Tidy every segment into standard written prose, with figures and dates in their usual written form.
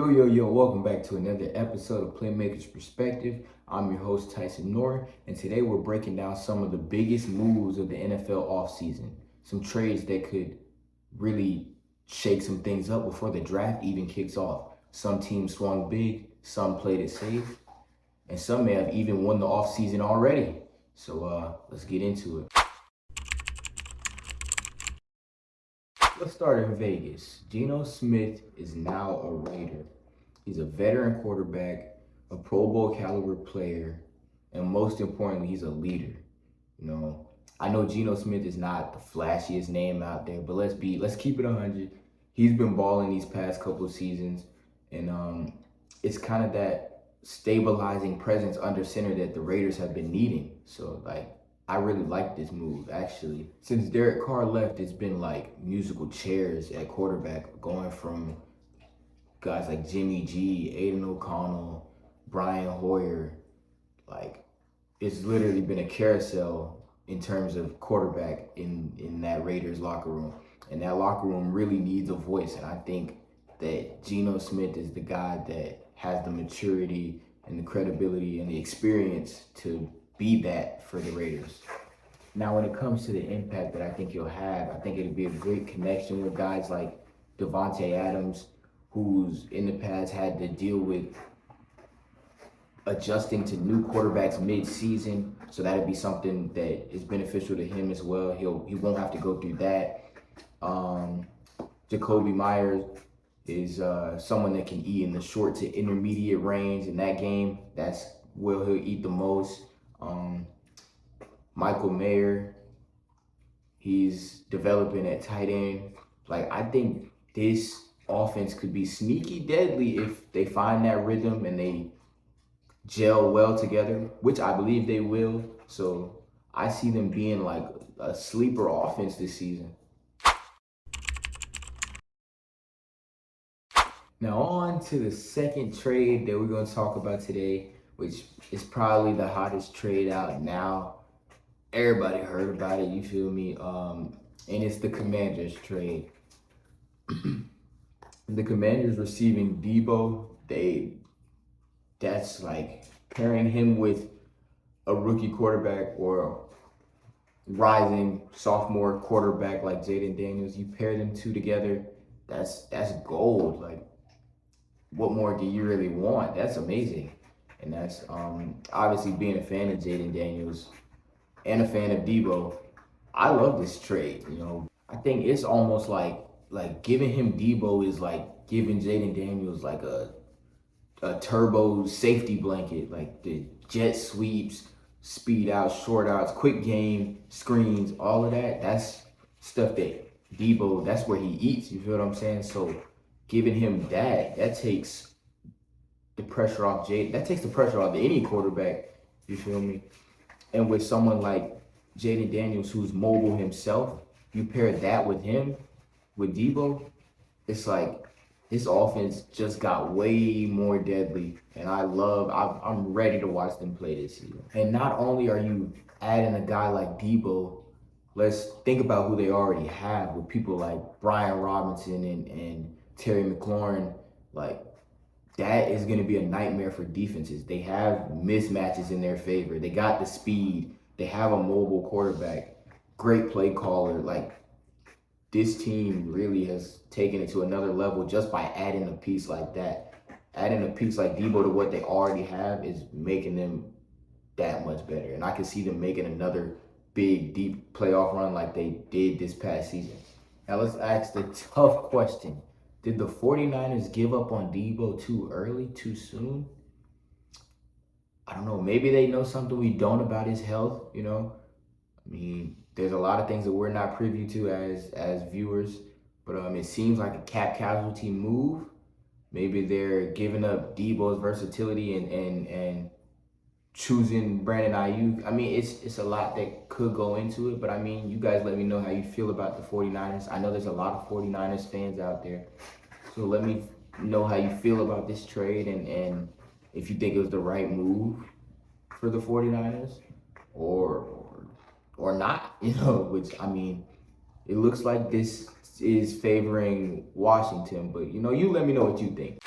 Yo, welcome back to another episode of Playmaker's Perspective. I'm your host, Tyson Noor, and today we're breaking down some of the biggest moves of the NFL offseason. Some trades that could really shake some things up before the draft even kicks off. Some teams swung big, some played it safe, and some may have even won the offseason already. So let's get into it. Let's start in Vegas. Geno Smith is now a Raider. He's a veteran quarterback, a Pro Bowl caliber player, and most importantly, he's a leader. I know Geno Smith is not the flashiest name out there, but let's keep it 100. He's been balling these past couple of seasons, and it's kind of that stabilizing presence under center that the Raiders have been needing. So I really like this move, actually. Since Derek Carr left, it's been like musical chairs at quarterback, going from guys like Jimmy G, Aiden O'Connell, Brian Hoyer. It's literally been a carousel in terms of quarterback in that Raiders locker room. And that locker room really needs a voice. And I think that Geno Smith is the guy that has the maturity and the credibility and the experience to be that for the Raiders. Now, when it comes to the impact that I think he'll have, I think it'll be a great connection with guys like Davante Adams, who's in the past had to deal with adjusting to new quarterbacks mid-season. So that'll be something that is beneficial to him as well. He won't have to go through that. Jacoby Myers is someone that can eat in the short to intermediate range in that game. That's where he'll eat the most. Michael Mayer, he's developing at tight end. I think this offense could be sneaky deadly if they find that rhythm and they gel well together, which I believe they will. So I see them being like a sleeper offense this season. Now on to the second trade that we're going to talk about today, which is probably the hottest trade out now. Everybody heard about it, you feel me? And it's the Commanders trade. The Commanders receiving Deebo, that's like pairing him with a rookie quarterback or rising sophomore quarterback like Jayden Daniels. You pair them two together, that's gold. What more do you really want? That's amazing. And that's obviously being a fan of Jayden Daniels and a fan of Deebo. I love this trade. I think it's almost like giving him Deebo is like giving Jayden Daniels like a turbo safety blanket, like the jet sweeps, speed out, short outs, quick game, screens, all of that. That's stuff that Deebo, that's where he eats. You feel what I'm saying? So giving him that takes the pressure off Jayden. That takes the pressure off any quarterback. You feel me? And with someone like Jayden Daniels, who's mobile himself, you pair that with him, with Deebo, it's like this offense just got way more deadly. And I'm ready to watch them play this season. And not only are you adding a guy like Deebo, let's think about who they already have with people like Brian Robinson and Terry McLaurin. That is going to be a nightmare for defenses. They have mismatches in their favor. They got the speed. They have a mobile quarterback, great play caller. This team really has taken it to another level just by adding a piece like that. Adding a piece like Deebo to what they already have is making them that much better. And I can see them making another big, deep playoff run like they did this past season. Now let's ask the tough question. Did the 49ers give up on Deebo too early, too soon? I don't know. Maybe they know something we don't about his health, there's a lot of things that we're not privy to as viewers, but it seems like a cap casualty move. Maybe they're giving up Deebo's versatility and choosing Brandon Ayuk. It's a lot that could go into it, but you guys let me know how you feel about the 49ers. I know there's a lot of 49ers fans out there, so let me know how you feel about this trade and if you think it was the right move for the 49ers or not, which it looks like this is favoring Washington, but you let me know what you think.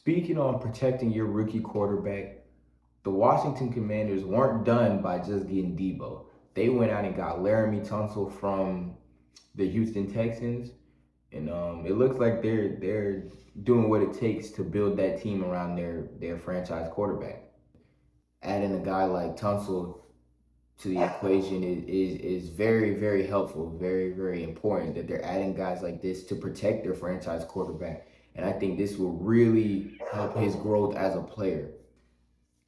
Speaking on protecting your rookie quarterback, the Washington Commanders weren't done by just getting Deebo. They went out and got Laremy Tunsil from the Houston Texans, and it looks like they're doing what it takes to build that team around their franchise quarterback. Adding a guy like Tunsil to the equation is very, very helpful, very, very important that they're adding guys like this to protect their franchise quarterback. And I think this will really help his growth as a player.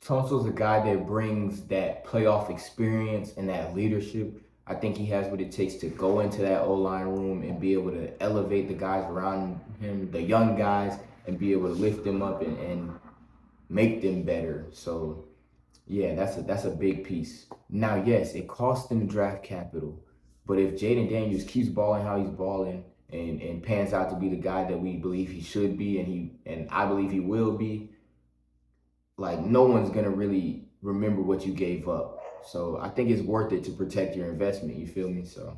Tunsil's a guy that brings that playoff experience and that leadership. I think he has what it takes to go into that O-line room and be able to elevate the guys around him, the young guys, and be able to lift them up and make them better. So yeah, that's a big piece. Now, yes, it costs them draft capital, but if Jayden Daniels keeps balling how he's balling and pans out to be the guy that we believe he should be and I believe he will be, like no one's gonna really remember what you gave up. So I think it's worth it to protect your investment. You feel me? So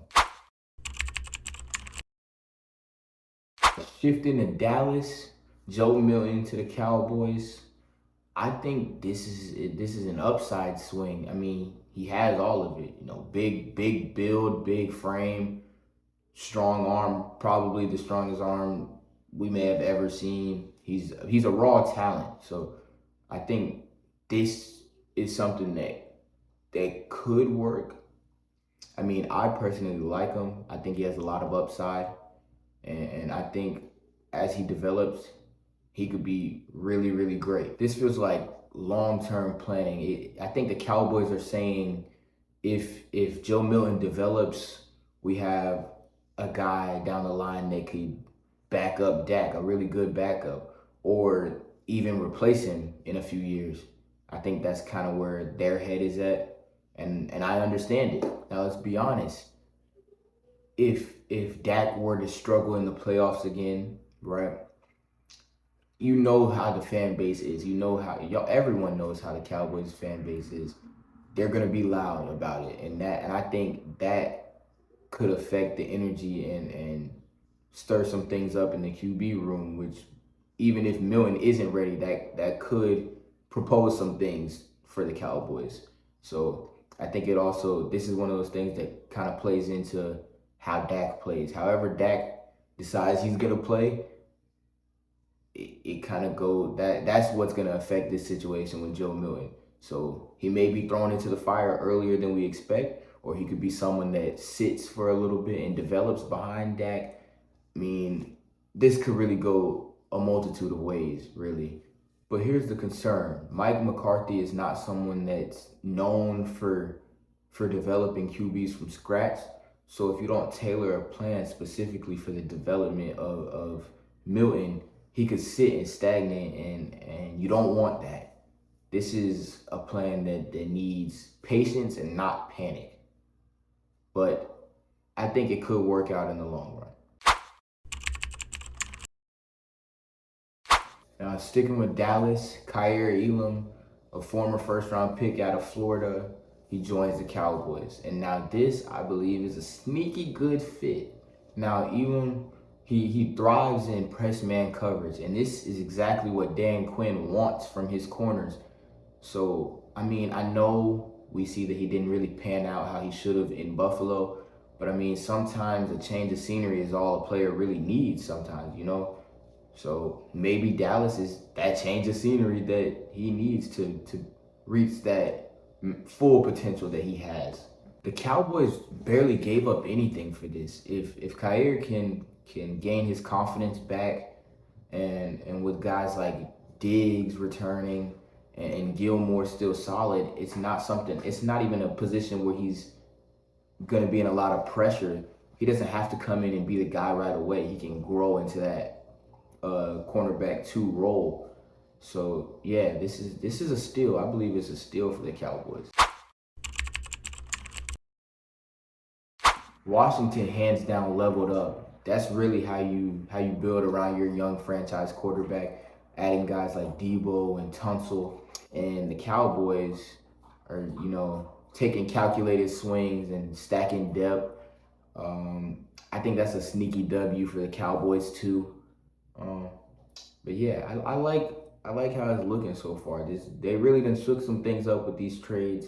shifting to Dallas, Joe Milton to the Cowboys. I think this is an upside swing. I mean, he has all of it. You know, big build, big frame, strong arm, probably the strongest arm we may have ever seen. He's a raw talent. So I think this is something that could work. I mean, I personally like him. I think he has a lot of upside, and I think as he develops, he could be really, really great. This feels like long-term planning. I think the Cowboys are saying if Joe Milton develops, we have a guy down the line that could back up Dak, a really good backup, or even replace him in a few years. I think that's kind of where their head is at, and I understand it. Now let's be honest. If Dak were to struggle in the playoffs again, right? You know how the fan base is. You know how everyone knows how the Cowboys fan base is. They're gonna be loud about it, and I think that could affect the energy and stir some things up in the QB room. Which even if Milton isn't ready, that could propose some things for the Cowboys. So I think this is one of those things that kind of plays into how Dak plays. However Dak decides he's gonna play, it kind of that's what's going to affect this situation with Joe Milton. So he may be thrown into the fire earlier than we expect, or he could be someone that sits for a little bit and develops behind Dak. I mean, this could really go a multitude of ways, really. But here's the concern. Mike McCarthy is not someone that's known for developing QBs from scratch. So if you don't tailor a plan specifically for the development of Milton, he could sit and stagnate, and you don't want that. This is a plan that needs patience and not panic. But I think it could work out in the long run. Now, sticking with Dallas, Kaiir Elam, a former first-round pick out of Florida, he joins the Cowboys. And now this, I believe, is a sneaky good fit. Now, Elam, he thrives in press man coverage, and this is exactly what Dan Quinn wants from his corners. So, I mean, I know we see that he didn't really pan out how he should have in Buffalo, but I mean, sometimes a change of scenery is all a player really needs sometimes, you know? So maybe Dallas is that change of scenery that he needs to reach that full potential that he has. The Cowboys barely gave up anything for this. If Kaiir can gain his confidence back, and with guys like Diggs returning and Gilmore still solid, it's not even a position where he's gonna be in a lot of pressure. He doesn't have to come in and be the guy right away. He can grow into that cornerback 2 role. So yeah, this is a steal. I believe it's a steal for the Cowboys. Washington hands down leveled up. That's really how you build around your young franchise quarterback, adding guys like Deebo and Tunsil. And the Cowboys are, taking calculated swings and stacking depth. I think that's a sneaky W for the Cowboys too. But yeah, I like I like how it's looking so far. They really done shook some things up with these trades.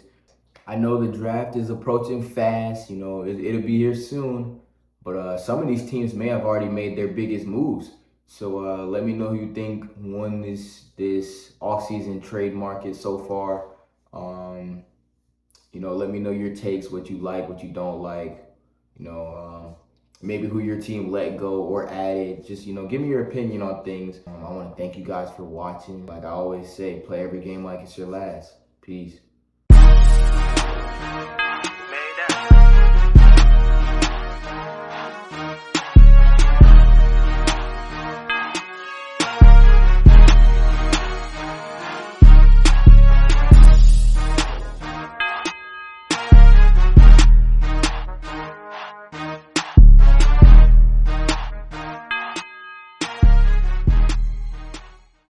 I know the draft is approaching fast. You know, it'll be here soon. But some of these teams may have already made their biggest moves. So let me know who you think won this offseason trade market so far. You know, let me know your takes, what you like, what you don't like. You know, maybe who your team let go or added. Just, you know, give me your opinion on things. I want to thank you guys for watching. Like I always say, play every game like it's your last. Peace.